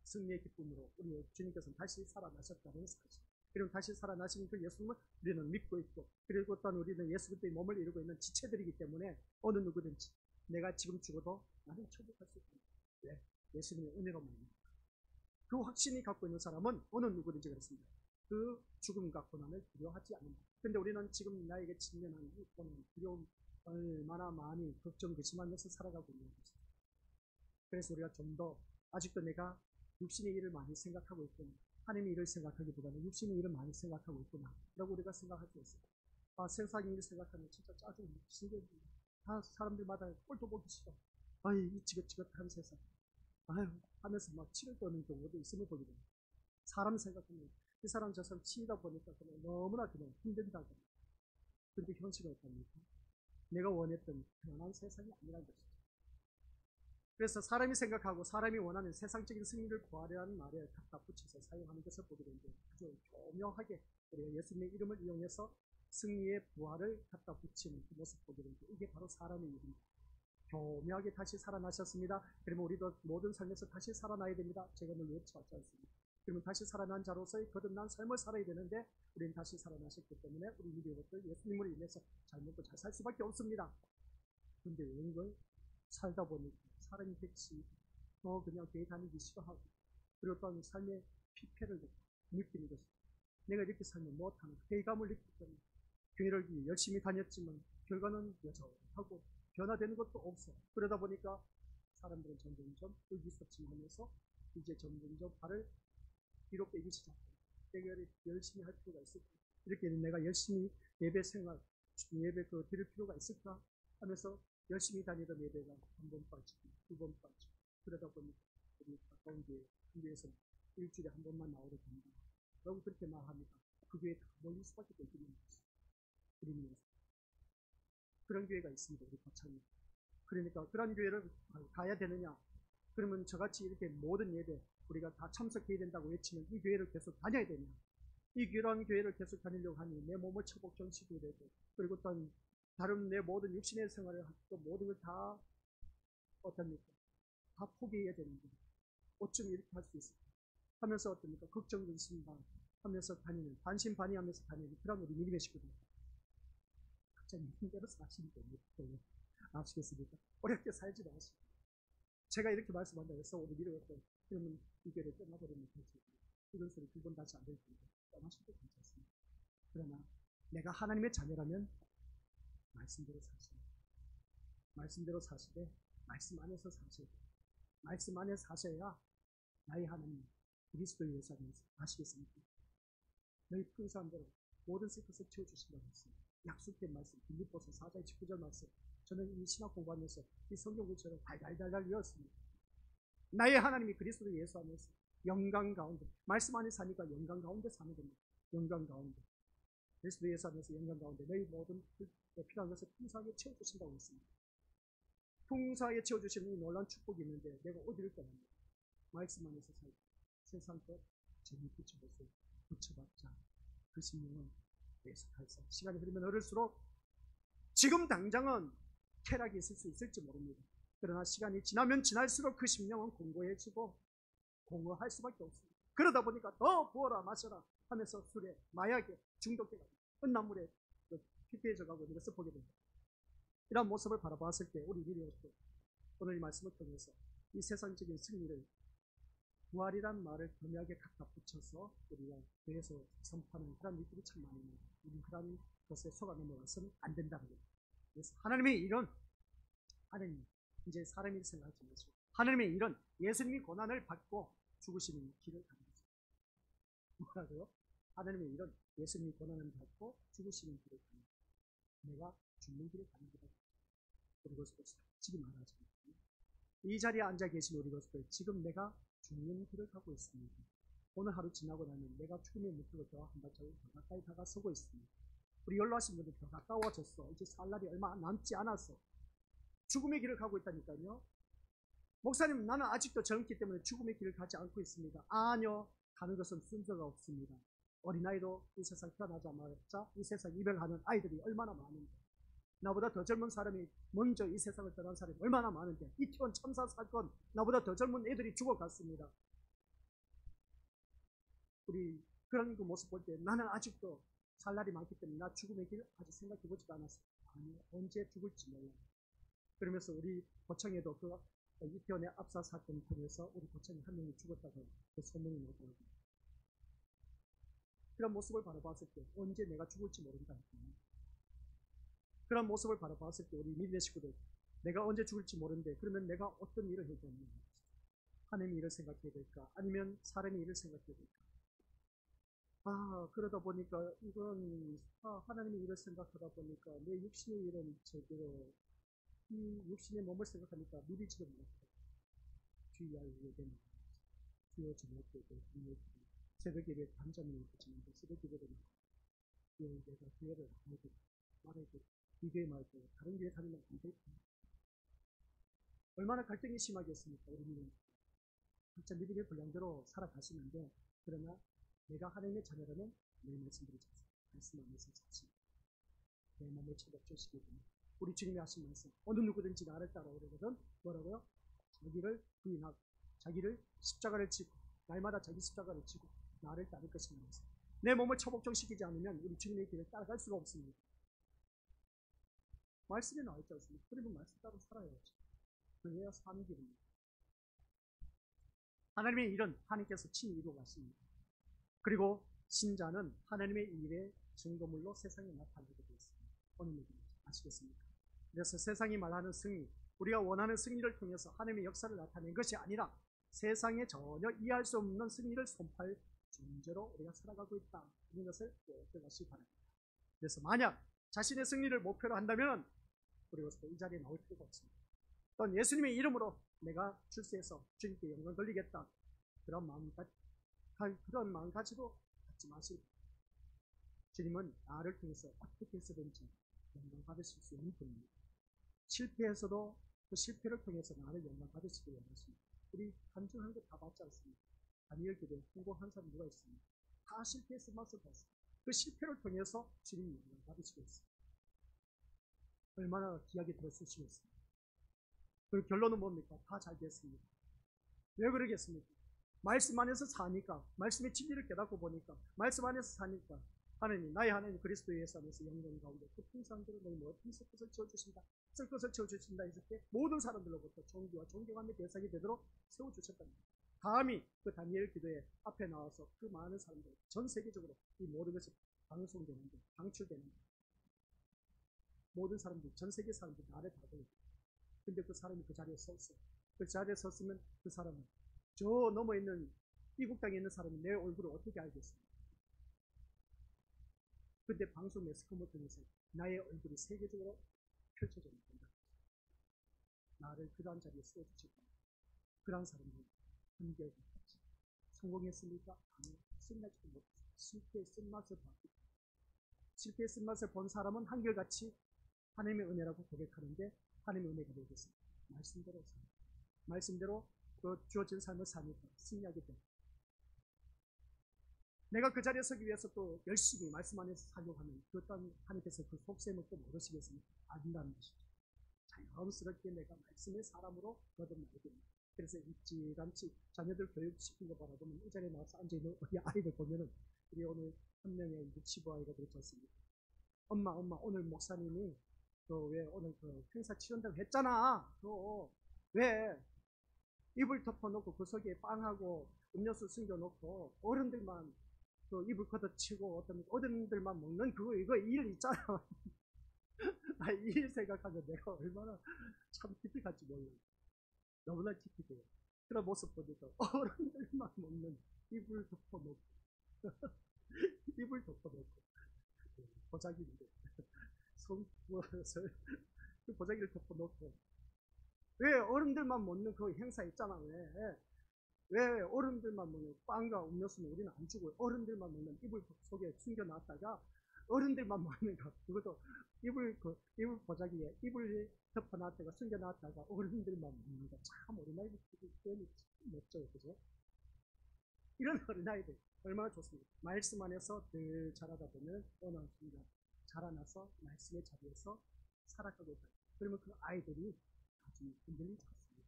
승리의 기쁨으로 우리 주님께서는 다시 살아나셨다는 사실. 그리고 다시 살아나신 그 예수님을 우리는 믿고 있고 그리고 또한 우리는 예수 그리스도의 몸을 이루고 있는 지체들이기 때문에 어느 누구든지 내가 지금 죽어도 나는 천국할 수 있다. 왜? 예수님의 은혜로 말입니다. 그 확신이 갖고 있는 사람은 어느 누구든지 그렇습니다. 그 죽음과 고난을 두려워하지 않는다. 그런데 우리는 지금 나에게 직면한 이 고난, 두려움 얼마나 많이 걱정, 의심하면서 살아가고 있는 것입니다. 그래서 우리가 좀 더 아직도 내가 육신의 일을 많이 생각하고 있구나. 하나님의 일을 생각하기보다는 육신의 일을 많이 생각하고 있구나. 라고 우리가 생각할 수 있습니다. 세상 일 생각하면 진짜 짜증이 지겠네. 다 사람들마다 꼴도 보기 싫어. 아이, 이 지긋지긋한 세상. 아유, 하면서 막 치를 떠는 경우도 있음을 보게 됩니다. 사람 생각하면 이 사람 저 사람 치다 보니까 그냥 너무나 그냥 힘든다고. 근데 현실은 어떻습니까? 내가 원했던 편안한 세상이 아니라는 것이죠. 그래서 사람이 생각하고 사람이 원하는 세상적인 승리를 구하려는 말에 갖다 붙여서 사용하는 것을 보게 되는데 아주 교묘하게 우리가 예수님의 이름을 이용해서 승리의 부활을 갖다 붙이는 그 모습 보게 되는데 이게 바로 사람의 일입니다. 교묘하게 다시 살아나셨습니다. 그러면 우리도 모든 삶에서 다시 살아나야 됩니다. 제가 늘 외쳐왔지 않습니까? 그러면 다시 살아난 자로서의 거듭난 삶을 살아야 되는데 우리는 다시 살아나셨기 때문에 우리 믿음의 것들 예수님으로 인해서 잘 먹고 잘 살 수밖에 없습니다. 근데 이걸 살다 보니 사람이 백시 그냥 교회 다니기 싫어하고 그리고 또한 삶의 피폐를 느끼는 것입니다. 내가 이렇게 살면 못하는 회의감을 느끼기 때문에 교회를 열심히 다녔지만 결과는 여전하고 변화되는 것도 없어. 그러다 보니까 사람들은 점점점 의기소침하면서 이제 점점점 발을 뒤로 빼기 시작합니다. 내가 열심히 할 필요가 있을까? 이렇게 내가 열심히 예배 생활, 예배 드릴 필요가 있을까? 하면서 열심히 다니던 예배가 한 번 빠지고 두 번 빠지고 그러다 보니까 우리 가까운 교회에서 일주일에 한 번만 나오게 됩니다. 라고 그렇게 말합니다. 그 교회에 다 몰릴 수밖에 없는 것입니다. 우리는 그런 교회가 있습니다. 우리 고창에. 그러니까 그런 교회를 가야 되느냐? 그러면 저같이 이렇게 모든 예배 우리가 다 참석해야 된다고 외치면 이 교회를 계속 다녀야 되냐? 이 이런 교회를 계속 다니려고 하니 내 몸을 처복정시켜야 되고 그리고 또 다른 내 모든 육신의 생활을 또 모든 걸 다 어떻습니까? 다 포기해야 되는데 어쩜 이렇게 할 수 있을까? 하면서 어떻습니까? 걱정 근심만 하면서 다니는 반신반의하면서 다니는 그런 우리 믿음의 식구들. 각자 믿음대로 사시면 됩니다. 아시겠습니까? 어렵게 살지 마시고 제가 이렇게 말씀한다고 해서 우리 믿음의 것 그러면 이 교회를 떠나버리면 되지. 이런 소리 두 번 다시 안 될 텐데 떠나셔도 괜찮습니다. 그러나 내가 하나님의 자녀라면 말씀대로 사시고 말씀대로 사시되 말씀 안에서 사셔야 돼요. 말씀 안에 사셔야 나의 하나님 그리스도의 예수님이서 아시겠습니까? 너희 풍성한 대로 모든 것을 채워주신다고 했습니다. 약속된 말씀 빌립보서 4장 19절 말씀 저는 이 신학 공부하면서 이 성경구처럼 달달달달 외웠습니다. 나의 하나님이 그리스도 예수 안에서 영광 가운데 말씀 안에 사니까 영광 가운데 사는 겁니다. 영광 가운데 그리스도 예수 안에서 영광 가운데 너희 모든 필요한 것을 풍성하게 채워주신다고 했습니다. 풍성하게 채워주시는 이 놀라운 축복이 있는데 내가 어디를 떠납니까? 말씀 안에서 살고 세상 것 재미있게 붙여봤자 그 심령은 계속해서 시간이 흐르면 흐를수록 지금 당장은 쾌락이 있을 수 있을지 모릅니다. 그러나 시간이 지나면 지날수록 그 심령은 공고해지고 공허할 수밖에 없습니다. 그러다 보니까 더 부어라 마셔라 하면서 술에 마약에 중독돼가고 은나물에 피폐해져 가고 이런 것을 보게 됩니다. 이런 모습을 바라봤을 때 우리 미래에서 오늘 이 말씀을 통해서 이 세상적인 승리를 부활이란 말을 교묘하게 갖다 붙여서 우리가 교회에서 선포하는 그런 일들이 참 많이 있습니다. 우리는 그런 것에 속아 넘어가서는 안 된다는 거예요. 그래서 하나님의 일은 하나님 이제 사람이 생각하지 마시고 하나님의 일은 예수님이 고난을 받고 죽으시는 길을 가는 거죠. 뭐라고요? 하나님의 일은 예수님이 고난을 받고 죽으시는 길을 가는 거죠. 내가 죽는 길을 가는 거다. 우리 것을 지금 말하지 않습니다. 이 자리에 앉아 계신 우리 것들 지금 내가 죽는 길을 가고 있습니다. 오늘 하루 지나고 나면 내가 죽음의 무트로 더 한 발자국 더 가까이 다가서고 있습니다. 우리 연로하신 분들 더 가까워졌어. 이제 살 날이 얼마 남지 않았어. 죽음의 길을 가고 있다니까요. 목사님 나는 아직도 젊기 때문에 죽음의 길을 가지 않고 있습니다. 아니요. 가는 것은 순서가 없습니다. 어린아이도 이 세상 태어나자마자 이 세상 이별하는 아이들이 얼마나 많은데 나보다 더 젊은 사람이 먼저 이 세상을 떠난 사람이 얼마나 많은데 이태원 참사 사건 나보다 더 젊은 애들이 죽어갔습니다. 우리 그런 그 모습 볼 때 나는 아직도 살 날이 많기 때문에 나 죽음의 길 아직 생각해보지도 않았어. 아니 언제 죽을지 몰라요. 그러면서 우리 고창에도 그 이태원의 압사 사건을 통해서 우리 고창에 한 명이 죽었다고 그 소문이 나더라고요. 그런 모습을 바라봤을 때 언제 내가 죽을지 모른다. 그런 모습을 바라봤을 때 우리 믿음의 식구들 내가 언제 죽을지 모르는데 그러면 내가 어떤 일을 해야 되는가? 하나님의 일을 생각해야 될까? 아니면 사람의 일을 생각해야 될까? 그러다 보니까 이건 하나님의 일을 생각하다 보니까 내 육신의 일은 제대로 이 육신의 몸을 생각하니까 미리지도 못해. 주의할 예배는 주요 저녁 예배, 새벽 예배 단점이 있지만 새벽 예배를 내가 교회를 안 해도 말해도 이 교회 말고 다른 교회 다니면 안 돼. 얼마나 갈등이 심하겠습니까? 우리는 각자 믿음의 분량대로 살아가시는데 그러나 내가 하나님의 자녀라면 내 말씀들이 말씀 안에서 자신 내 몸을 처박주시기 때문에 우리 주님이 하신 말씀 어느 누구든지 나를 따라오려거든 뭐라고요? 자기를 부인하고 자기를 십자가를 지고 날마다 자기 십자가를 지고 나를 따를 것입니다. 내 몸을 처복종시키지 않으면 우리 주님의 길을 따라갈 수가 없습니다. 말씀에 나와 있지 않습니까? 그러면 말씀 따로 살아야죠. 그래야 사는 길입니다. 하나님의 일은 하나님께서 친히 이루어 가십니다. 그리고 신자는 하나님의 일의 증거물로 세상에 나타나게 되어 있습니다. 오늘 얘기 아시겠습니까? 그래서 세상이 말하는 승리, 우리가 원하는 승리를 통해서 하나님의 역사를 나타낸 것이 아니라 세상에 전혀 이해할 수 없는 승리를 선포할 존재로 우리가 살아가고 있다. 이런 것을 꼭 기억하시기 바랍니다. 그래서 만약 자신의 승리를 목표로 한다면 우리로서 이 자리에 나올 필요가 없습니다. 또는 예수님의 이름으로 내가 출세해서 주님께 영광 돌리겠다. 그런 마음 가지도 갖지 마시고 주님은 나를 통해서 어떻게 해서든지 영광 받으실 수 있는 분입니다. 실패해서도 그 실패를 통해서 나를 영광 받으시기 원하십니다. 우리 간증한 거 다 받지 않습니까? 다니엘 기도에 성공한 사람 누가 있습니까? 다 실패해서 맛을 봤습니다. 그 실패를 통해서 주님이 영광 받으시고 있습니다. 얼마나 귀하게 들어주시겠습니까? 그 결론은 뭡니까? 다 잘 됐습니다. 왜 그러겠습니까? 말씀 안에서 사니까, 말씀의 진리를 깨닫고 보니까, 말씀 안에서 사니까, 하나님, 나의 하나님 그리스도 예수 안에서 영광 가운데 그 풍성함대로 너희 모든 것을 채워주신다. 쓸 것을 채워주신다. 이렇게 모든 사람들로부터 존귀와 존경함의 대상이 되도록 세워주셨답니다. 다음이 그 다니엘 기도에 앞에 나와서 그 많은 사람들, 전 세계적으로 이 모든 것이 방송되는데, 방출되는데, 모든 사람들, 전 세계 사람들이 나를 다 보고 근데 그 사람이 그 자리에 섰어. 그 자리에 섰으면 그 사람은 저 넘어 있는 이국 땅에 있는 사람이 내 얼굴을 어떻게 알겠습니까? 근데 방송 매스컴을 통해서 나의 얼굴이 세계적으로 펼쳐져 있습니다. 나를 그러한 자리에 세워주실 겁니다. 그러한 사람들은 한결 같이 성공했습니까? 아니요. 신나지도 못했어요. 실패의 쓴맛을 봤기 때문에. 실패의 쓴맛을 본 사람은 한결같이 하나님의 은혜라고 고백하는데 하나님의 은혜가 되겠습니다. 말씀대로 삽니다. 말씀대로 그 주어진 삶을 사니까 승리하게 됩니다. 내가 그 자리에 서기 위해서 또 열심히 말씀 안에서 살려고 하면 그 어떤 하나님께서 그 속셈을 또 모르시겠습니까? 안다는 것이죠. 자연스럽게 내가 말씀의 사람으로 거듭나게 됩니다. 그래서 일찌감치 자녀들 교육시킨 거 바라보면 이 자리에 나와서 앉아있는 우리 아이들 보면은 우리 오늘 한 명의 65아이가 그렇지 않습니까? 엄마 오늘 목사님이 왜 오늘 그 행사 치른다고 했잖아. 왜 이불 덮어놓고 그 속에 빵하고 음료수 숨겨놓고 어른들만 그 이불 걷어치고 어떤 어른들만 먹는 그거 이거 일 있잖아. 나 이 일 생각하면 내가 얼마나 참 기특할지 몰라요. 너무나 기특해요. 그런 모습 보니까 어른들만 먹는 이불 덮어놓고 이불 덮어놓고 보자기인데 그 보자기를 덮어놓고 왜 어른들만 먹는 그 행사 있잖아. 왜 어른들만 먹는 빵과 음료수는 우리는 안 주고 어른들만 먹는 이불 속에 숨겨놨다가 어른들만 먹는 것 그것도 이불 보자기에 이불 덮어놨다가 숨겨놨다가 어른들만 먹는 거 참 어린아이들 표현이 참 멋져요. 그죠? 이런 어린아이들 얼마나 좋습니까? 말씀 안에서 늘 자라다 보면 어느 순간 자라나서 말씀의 자리에서 살아가고 있다. 그러면 그 아이들이 아주 흔들리지 않습니다.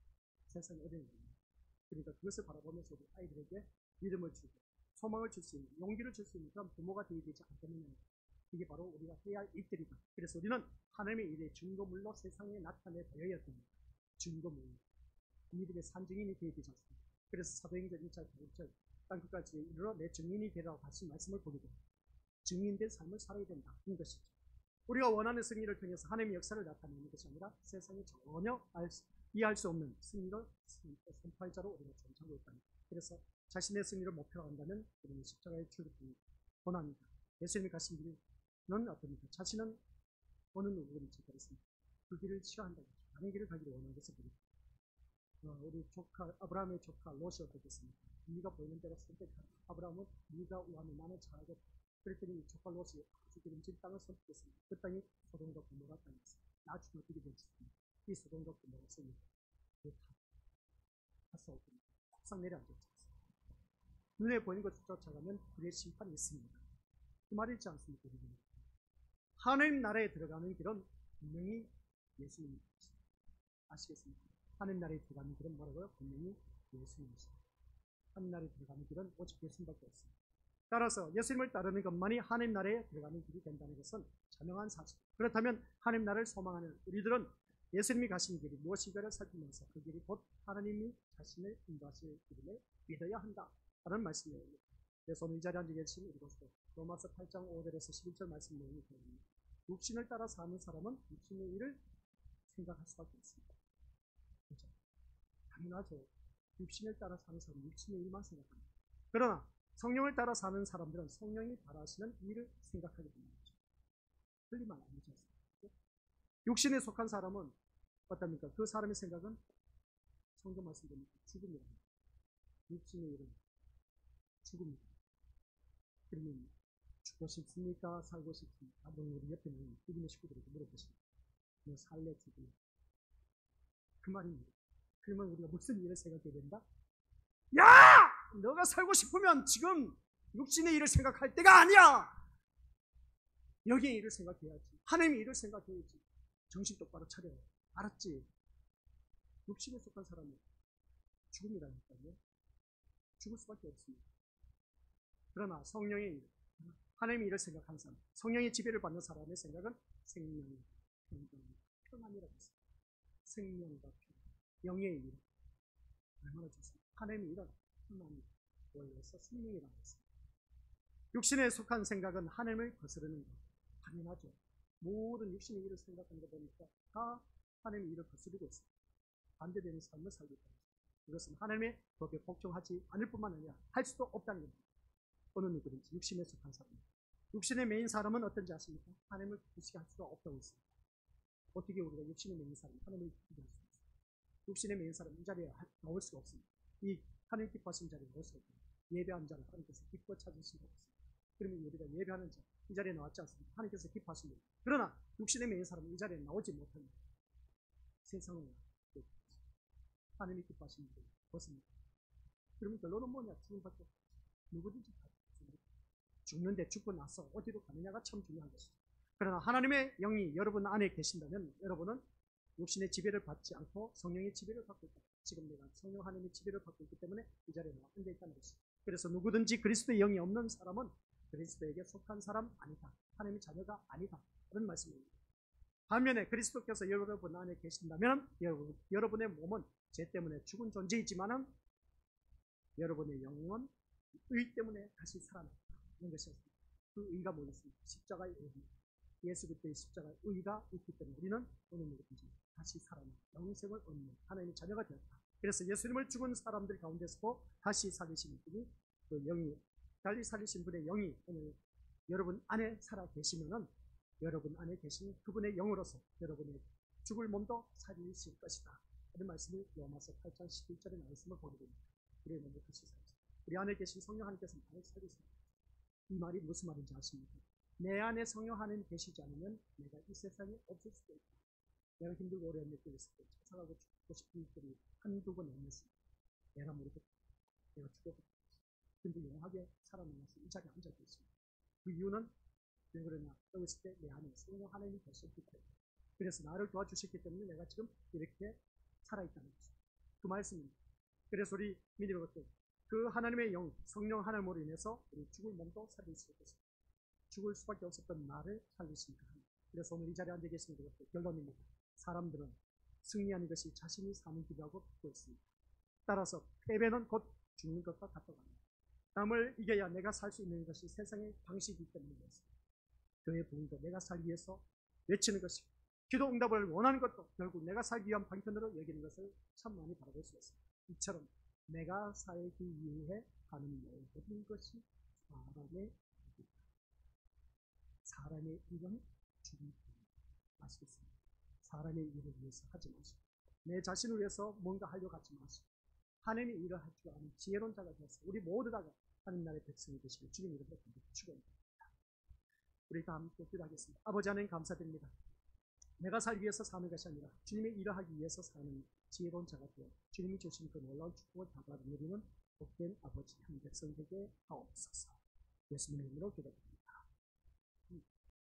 세상에 어려운 겁니다. 그러니까 그것을 바라보면서 우리 아이들에게 믿음을 주고 소망을 줄 수 있는 용기를 줄 수 있는 그런 부모가 되어야 되지 않겠느냐. 이게 바로 우리가 해야 할 일들이다. 그래서 우리는 하나님의 일의 증거물로 세상에 나타내 보여야 됩니다. 증거물. 믿음의 산증인이 되어야 되지 않습니까? 그래서 사도행전 1장 9절 땅끝까지 이르러 내 증인이 되라고 하신 말씀을 보게 됩니다. 증인된 삶을 살아야 된다. 이 것이죠. 우리가 원하는 승리를 통해서 하나님의 역사를 나타내는 것이 아니라 세상에 전혀 이해할 수 없는 승리를 선포할 자로 우리가 존재하고 있다. 그래서 자신의 승리를 목표로 한다면 우리는 십자가의 출입입니다. 원합니다. 예수님이 가신 길은 어떻습니까? 자신은 어느 누구든지 그렇습니다. 그 길을 싫어한다고 다른 길을 가기를 원하겠어 버립니다. 우리 조카 아브라함의 조카 롯이 어떻겠습니까? 네가 보이는 대로 선택하라. 아브라함은 네가 원하는 나는 잘하겠다. 그랬더니 조카 롯이 아주 기름진 땅을 선택했습니다. 그 땅이 소돔과 고모라 땅이었습니다. 나중에 어떻게 되었습니까? 이 소돔과 고모라 성이 탔어 옥상 내려앉았습니다. 눈에 보이는 것을 쫓아가면 불의 심판이 있습니다. 그 말이지 않습니까? 하나님 나라에 들어가는 길은 분명히 예수님입니다. 아시겠습니까? 하나님 나라에 들어가는 길은 뭐라고요? 분명히 예수님입니다. 하나님 나라에 들어가는 길은 오직 예수님밖에 없습니다. 따라서 예수님을 따르는 것만이 하나님 나라에 들어가는 길이 된다는 것은 자명한 사실입니다. 그렇다면 하나님 나라를 소망하는 우리들은 예수님이 가신 길이 무엇인가를 살피면서 그 길이 곧 하나님이 자신을 인도하실 길임을 믿어야 한다 라는 말씀이에요. 그래서 오늘 이 자리에 앉아 계신 우리 것으로 로마서 8장 5절에서 11절 말씀 내용이 되어있습니다. 육신을 따라 사는 사람은 육신의 일을 생각할 수밖에 없습니다. 그렇죠? 당연하죠. 육신을 따라 사는 사람은 육신의 일만 생각합니다. 그러나 성령을 따라 사는 사람들은 성령이 바라시는 일을 생각하게 됩니다. 틀린 말 아니지 않습니까? 육신에 속한 사람은 어떻습니까? 그 사람의 생각은 성경 말씀드립니다. 죽음이랍니다. 육신의 일은 죽음입니다. 그러면 죽고 싶습니까? 살고 싶습니까? 한번 우리 옆에 있는 주님의 식구들에게 물어보십니다. 너 살래 죽을래? 그 말입니다. 그러면 우리가 무슨 일을 생각해야 된다? 야! 너가 살고 싶으면 지금 육신의 일을 생각할 때가 아니야! 여기의 일을 생각해야지. 하나님의 일을 생각해야지. 정신 똑바로 차려. 알았지? 육신에 속한 사람은 죽음이라니까요. 죽을 수밖에 없습니다. 그러나 성령의 일, 하나님의 일을 생각하는 사람, 성령의 지배를 받는 사람의 생각은 생명이 평안이라고 했습니다. 생명과 평안, 영의 일, 얼마나 좋습니까? 하나님의 일은 평안이 원래서 생명이라고 했습니다. 육신에 속한 생각은 하나님을 거스르는 것, 당연하죠. 모든 육신의 일을 생각하는 거 보니까 다 하나님의 일을 거스르고 있습니다. 반대되는 삶을 살고 있다. 이것은 하나님의 법에 복종하지 않을 뿐만 아니라 할 수도 없다는 겁니다. 어느 누구든지 육신에 속한 사람입니다. 육신의 메인 사람은 어떤지 아십니까? 하나님을 기쁘시게 할 수가 없다고 했습니다. 어떻게 우리가 육신의 메인 사람, 하나님을 기쁘게 할 수 있습니까? 육신의 메인 사람 이 자리에 나올 수가 없습니다. 이 하나님 기뻐하신 자리에 나올 수가 없습니다. 예배한 자를 하나님께서 기뻐 찾으신 것 없습니다. 그러면 우리가 예배하는 자, 이 자리에 나왔지 않습니까? 하나님께서 기뻐하십니다. 그러나 육신의 메인 사람은 이 자리에 나오지 못합니다. 세상은 하나님이 기뻐하시는 분이 없습니다. 그러면 결론은 뭐냐? 죽음밖에 없습니다. 누구든지 다 죽는데 죽고 나서 어디로 가느냐가 참 중요한 것이죠. 그러나 하나님의 영이 여러분 안에 계신다면 여러분은 육신의 지배를 받지 않고 성령의 지배를 받고 있다. 지금 내가 성령 하나님의 지배를 받고 있기 때문에 이 자리에 나와 앉아 있다는 것이죠. 그래서 누구든지 그리스도의 영이 없는 사람은 그리스도에게 속한 사람 아니다. 하나님의 자녀가 아니다. 그런 말씀입니다. 반면에 그리스도께서 여러분 안에 계신다면 여러분의 몸은 죄 때문에 죽은 존재이지만은 여러분의 영은 의 때문에 다시 살아난다. 이런 것이었습니다. 그 의가 뭐였습니까? 십자가의 의입니다. 예수 그리스도의 십자가의 의가 있기 때문에 우리는 오늘 누구든지 다시 살아나 영생을 얻는 하나님의 자녀가 되었다. 그래서 예수님을 죽은 사람들 가운데서도 다시 살리신 분이 그 영이 다시 살리신 분의 영이 오늘 여러분 안에 살아 계시면은 여러분 안에 계신 그분의 영으로서 여러분의 죽을 몸도 살리실 것이다. 이런 말씀이 로마서 8장 11절의 말씀을 보게 됩니다. 우리의 몸도 다시 살리십니다. 우리 안에 계신 성령 하나님께서 나를 살리십니다. 이 말이 무슨 말인지 아십니까? 내 안에 성령 하나님 계시지 않으면 내가 이 세상에 없을 수도 있다. 내가 힘들고 어려운 일들이 있을 때 찾아가고 죽고 싶은 일들이 한두 번 없었습니다. 내가 모르겠다. 내가 죽어도 근데 영하게 살아남아서 이 자리에 앉아 있습니다. 그 이유는 왜 그러냐? 여기 있을 때 내 안에 성령 하나님이 계셨기 때문에. 그래서 나를 도와주셨기 때문에 내가 지금 이렇게 살아있다는 거죠. 그 말씀입니다. 그래서 우리 믿음의 것들 그 하나님의 영, 성령 하나님으로 인해서 우리 죽을 몸도 살릴 수 있습니다. 죽을 수밖에 없었던 나를 살리시니까 합니다. 그래서 오늘 이 자리에 앉아 계신 것들 결론입니다. 사람들은 승리하는 것이 자신이 사는 길이라고 듣고 있습니다. 따라서 패배는 곧 죽는 것과 같다고 합니다. 남을 이겨야 내가 살 수 있는 것이 세상의 방식이기 때문입니다. 교회 부흥도 내가 살기 위해서 외치는 것이고 기도 응답을 원하는 것도 결국 내가 살기 위한 방편으로 여기는 것을 참 많이 바라볼 수 있습니다. 이처럼 내가 살기 위해 하는 모든 것이 사람의 사람의 일은 주님 아시겠습니까? 사람의 일을 위해서 하지 마시고 내 자신을 위해서 뭔가 하려고 하지 마시고 하나님의 일을 할 줄 아는 지혜로운 자가 되어서 우리 모두 다가 하나님 나라의 백성이 되시길 주님 이름으로 축원합니다. 우리 다 함께 기도하겠습니다. 아버지 하나님 감사드립니다. 내가 살기 위해서 사는 것이 아니라 주님의 일을 하기 위해서 사는 지혜로운 자가 되어 주님이 주신 그 놀라운 축복을 다 받아 누리는 복된 아버지 한 백성 되게 하옵소서. 예수님의 이름으로 기도합니다.